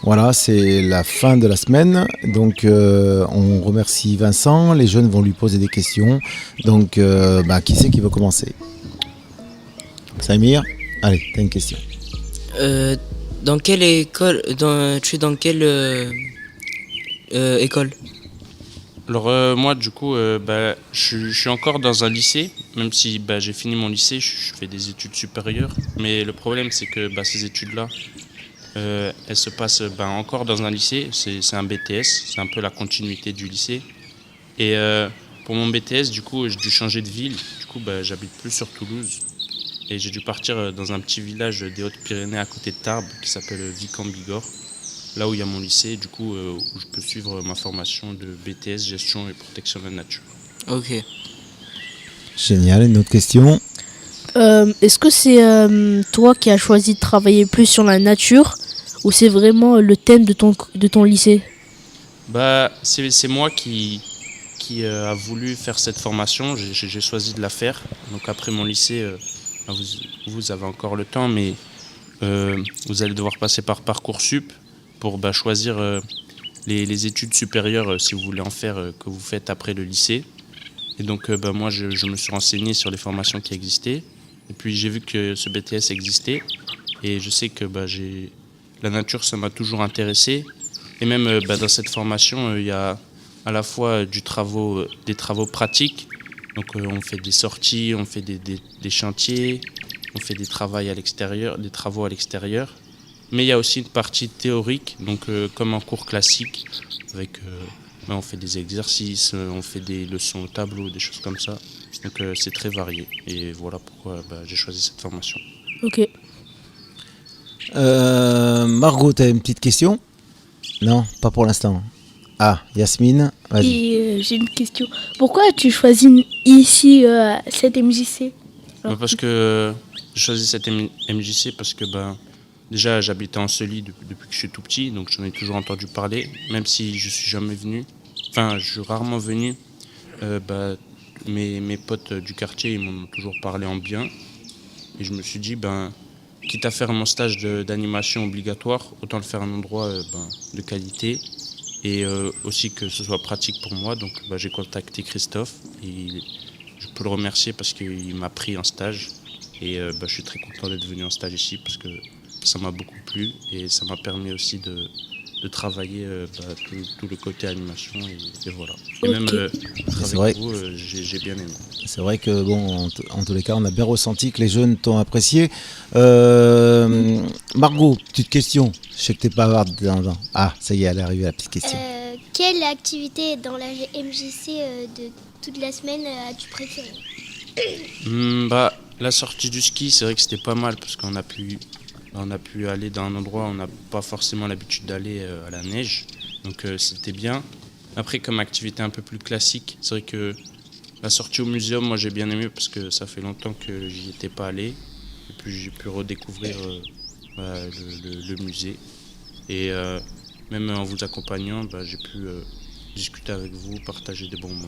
Voilà, c'est la fin de la semaine. Donc, on remercie Vincent. Les jeunes vont lui poser des questions. Donc, qui c'est qui veut commencer? Samir, allez, t'as une question. Dans quelle école tu es dans quelle école? Alors moi du coup je suis encore dans un lycée, même si j'ai fini mon lycée, je fais des études supérieures. Mais le problème c'est que ces études-là, elles se passent encore dans un lycée, c'est un BTS, c'est un peu la continuité du lycée. Et pour mon BTS du coup j'ai dû changer de ville, du coup j'habite plus sur Toulouse. Et j'ai dû partir dans un petit village des Hautes-Pyrénées à côté de Tarbes qui s'appelle Vic-en-Bigorre, là où il y a mon lycée, du coup, où je peux suivre ma formation de BTS, gestion et protection de la nature. Ok. Génial, une autre question. Est-ce que c'est toi qui as choisi de travailler plus sur la nature ou c'est vraiment le thème de ton lycée? C'est moi qui a voulu faire cette formation, j'ai choisi de la faire. Donc après mon lycée, vous avez encore le temps, mais vous allez devoir passer par Parcoursup pour choisir les études supérieures si vous voulez en faire que vous faites après le lycée. Et donc moi je me suis renseigné sur les formations qui existaient et puis j'ai vu que ce BTS existait et je sais que la nature ça m'a toujours intéressé et même dans cette formation il y a à la fois des travaux pratiques, donc on fait des sorties, on fait des chantiers, on fait des travaux à l'extérieur. Mais il y a aussi une partie théorique, donc comme en cours classique, avec on fait des exercices, on fait des leçons au tableau, des choses comme ça. Donc c'est très varié. Et voilà pourquoi j'ai choisi cette formation. Ok. Margot, t'as une petite question? Non, pas pour l'instant. Ah, Yasmine, vas-y. Et j'ai une question. Pourquoi as-tu choisi ici cette MJC? Parce que j'ai choisi cette MJC parce que déjà j'habitais en Sully depuis que je suis tout petit, donc j'en ai toujours entendu parler, même si je suis jamais venu. Enfin, je suis rarement venu. Mes potes du quartier ils m'en ont toujours parlé en bien. Et je me suis dit, quitte à faire mon stage d'animation obligatoire, autant le faire à un endroit de qualité et aussi que ce soit pratique pour moi. Donc j'ai contacté Christophe et je peux le remercier parce qu'il m'a pris en stage. Et je suis très content d'être venu en stage ici parce que ça m'a beaucoup plu et ça m'a permis aussi de travailler tout le côté animation et voilà. Et même C'est avec vrai. vous, j'ai bien aimé. C'est vrai que en tous les cas, on a bien ressenti que les jeunes t'ont apprécié. Margot, petite question. Je sais que t'es bavarde. Ah, ça y est, elle est arrivée la petite question. Quelle activité dans la MJC de toute la semaine as-tu préférée? La sortie du ski, c'est vrai que c'était pas mal parce qu'on a pu aller dans un endroit où on n'a pas forcément l'habitude d'aller à la neige. Donc c'était bien. Après, comme activité un peu plus classique, c'est vrai que la sortie au muséum, moi j'ai bien aimé parce que ça fait longtemps que j'y étais pas allé. Et puis j'ai pu redécouvrir le musée. Et même en vous accompagnant, j'ai pu discuter avec vous, partager des bons moments.